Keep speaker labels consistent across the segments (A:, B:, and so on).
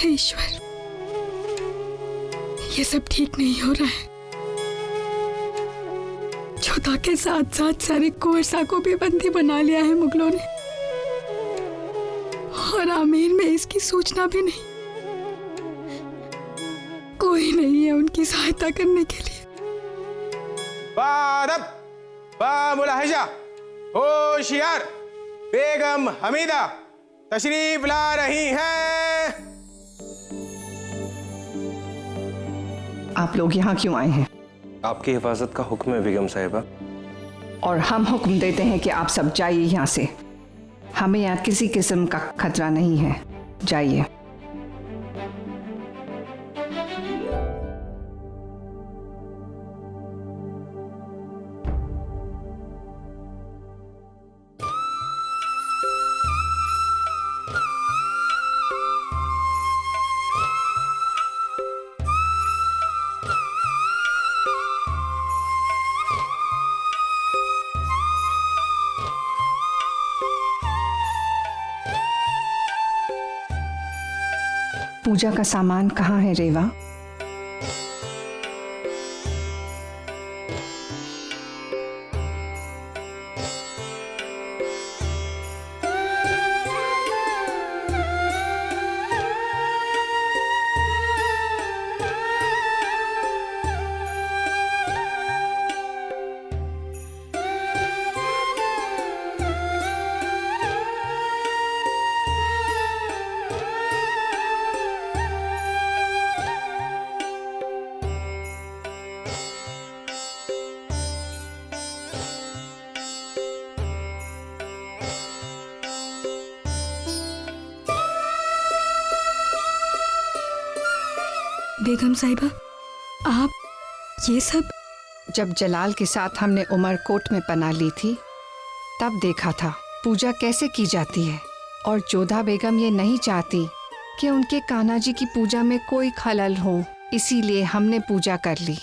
A: हे ईश्वर, ये सब ठीक नहीं हो रहा है। जोधा के साथ साथ सारे कुंवरसा को भी बंदी बना लिया है मुगलों ने, और आमेर में इसकी सूचना भी नहीं। कोई नहीं है उनकी सहायता करने के लिए।
B: बादब, बामुलाहिजा, होशियार, बेगम हमीदा तशरीफ ला रही हैं।
C: आप लोग यहाँ क्यों आए हैं?
D: आपकी हिफाजत का हुक्म है बेगम साहिबा।
C: और हम हुक्म देते हैं कि आप सब जाइए यहाँ से। हमें यहाँ किसी किस्म का खतरा नहीं है, जाइए। पूजा का सामान कहाँ है रेवा?
A: बेगम साहिबा, आप ये सब?
C: जब जलाल के साथ हमने उमरकोट में पनाह ली थी तब देखा था पूजा कैसे की जाती है, और जोधा बेगम ये नहीं चाहती कि उनके कान्हा जी की पूजा में कोई खलल हो, इसीलिए हमने पूजा कर ली।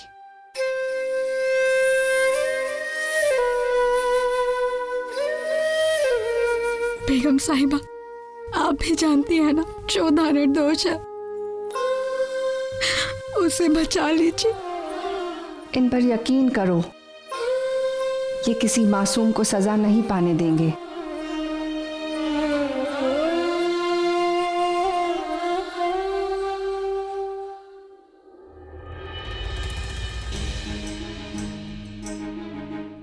A: बेगम साहिबा, आप भी जानती हैं ना जोधा निर्दोष है, उसे बचा लीजिए।
C: इन पर यकीन करो, ये किसी मासूम को सजा नहीं पाने देंगे।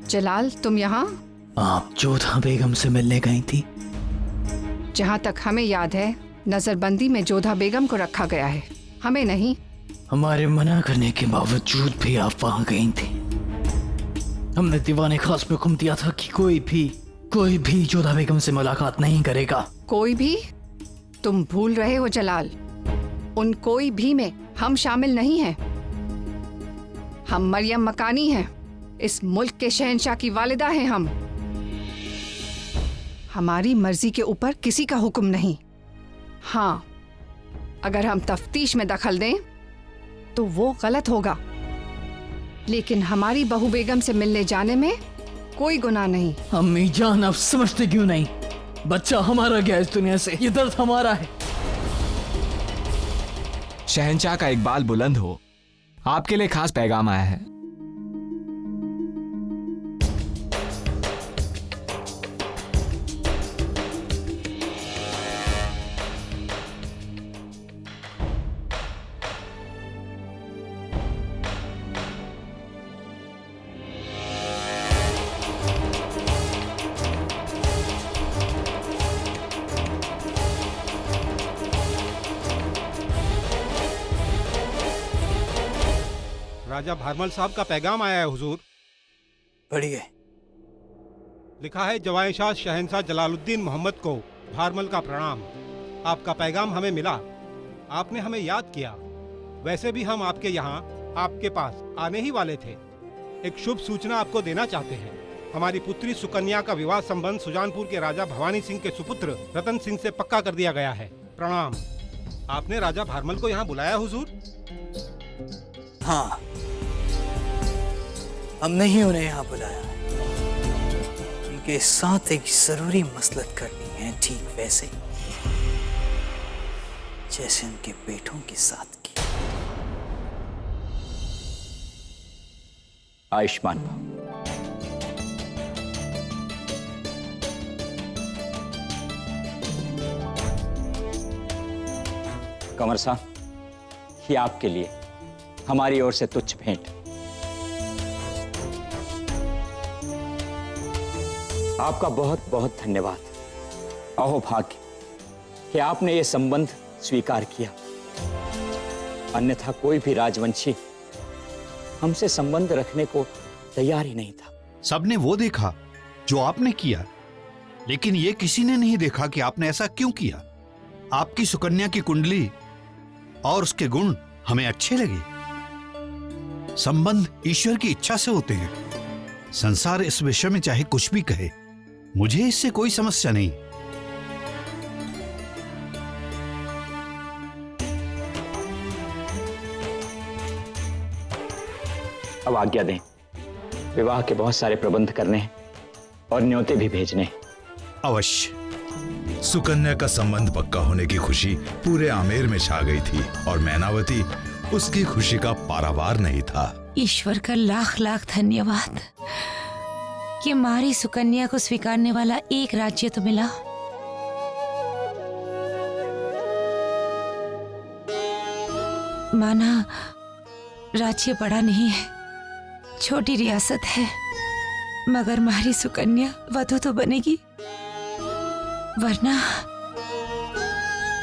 C: जलाल, तुम यहाँ?
E: आप जोधा बेगम से मिलने गई थी?
C: जहाँ तक हमें याद है नजरबंदी में जोधा बेगम को रखा गया है, हमें नहीं।
E: हमारे मना करने के बावजूद भी आप वहां गई थी। हमने दीवाने खास में हुक्म दिया था कि कोई भी जोधा बेगम से मुलाकात नहीं करेगा।
C: कोई भी? तुम भूल रहे हो जलाल, उन कोई भी में हम शामिल नहीं हैं। हम मरियम मकानी हैं, इस मुल्क के शहंशाह की वालिदा हैं हम। हमारी मर्जी के ऊपर किसी का हुक्म नहीं। हाँ, अगर हम तफ्तीश में दखल दें तो वो गलत होगा, लेकिन हमारी बहू बेगम से मिलने जाने में कोई गुनाह नहीं।
E: अम्मी जान, आप समझते क्यों नहीं? बच्चा हमारा गया इस दुनिया से, ये दर्द हमारा है।
F: शहंशाह का इकबाल बुलंद हो, आपके लिए खास पैगाम आया है।
B: राजा भारमल साहब का पैगाम आया है हुजूर।
E: पढ़िए।
B: लिखा है, जवान शाह शहंशाह जलालुद्दीन मोहम्मद को भारमल का प्रणाम। आपका पैगाम हमें मिला, आपने हमें याद किया। वैसे भी हम आपके यहाँ आपके पास आने ही वाले थे। एक शुभ सूचना आपको देना चाहते हैं। हमारी पुत्री सुकन्या का विवाह संबंध सुजानपुर के राजा भवानी सिंह के सुपुत्र रतन सिंह से पक्का कर दिया गया है। प्रणाम। आपने राजा भारमल को यहाँ बुलाया हुजूर?
G: हाँ, हमने ही उन्हें यहाँ बुलाया। उनके साथ एक जरूरी मसलत करनी है, ठीक वैसे जैसे उनके बेटों के साथ की। आयुष्मान भव। कंवर साहब, ये आपके लिए हमारी ओर से तुच्छ भेंट। आपका बहुत बहुत धन्यवाद। अहो भाग्य कि आपने ये संबंध स्वीकार किया, अन्यथा कोई भी राजवंशी हमसे संबंध रखने को तैयार ही नहीं था।
H: सबने वो देखा जो आपने किया, लेकिन ये किसी ने नहीं देखा कि आपने ऐसा क्यों किया। आपकी सुकन्या की कुंडली और उसके गुण हमें अच्छे लगे। संबंध ईश्वर की इच्छा से होते हैं। संसार इस विषय में चाहे कुछ भी कहे, मुझे इससे कोई समस्या नहीं।
G: अब आज्ञा दें, विवाह के बहुत सारे प्रबंध करने हैं और न्योते भी भेजने हैं।
I: अवश्य। सुकन्या का संबंध पक्का होने की खुशी पूरे आमेर में छा गई थी और मैनावती उसकी खुशी का पारावार नहीं था।
J: ईश्वर का लाख लाख धन्यवाद कि हमारी सुकन्या को स्वीकारने वाला एक राज्य तो मिला। माना राज्य बड़ा नहीं है, छोटी रियासत है, मगर हमारी सुकन्या वधू तो बनेगी। वरना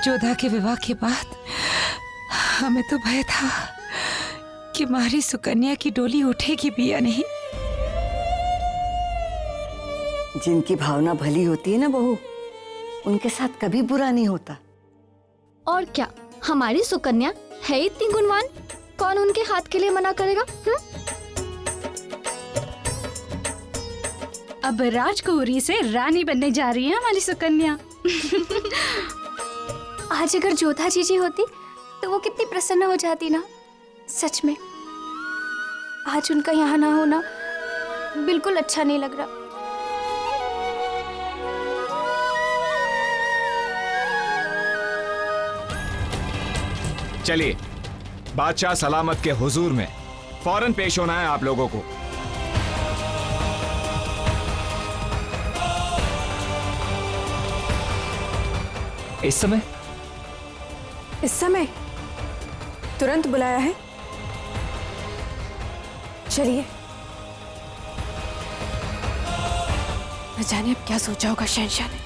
J: जोधा के विवाह के बाद हमें तो भय था कि हमारी सुकन्या की डोली उठेगी भी या नहीं।
K: जिनकी भावना भली होती है ना बहू, उनके साथ कभी बुरा नहीं होता।
L: और क्या, हमारी सुकन्या है इतनी गुणवान, कौन उनके हाथ के लिए मना करेगा?
A: अब राजकुमारी से रानी बनने जा रही है हमारी सुकन्या।
L: आज अगर जोधा जीजी होती तो वो कितनी प्रसन्न हो जाती ना। सच में आज उनका यहाँ ना होना बिल्कुल अच्छा नहीं लग रहा।
F: चलिए, बादशाह सलामत के हुजूर में फौरन पेश होना है आप लोगों को।
K: इस समय तुरंत बुलाया है। चलिए, न जाने अब क्या सोचा होगा शहंशाह ने।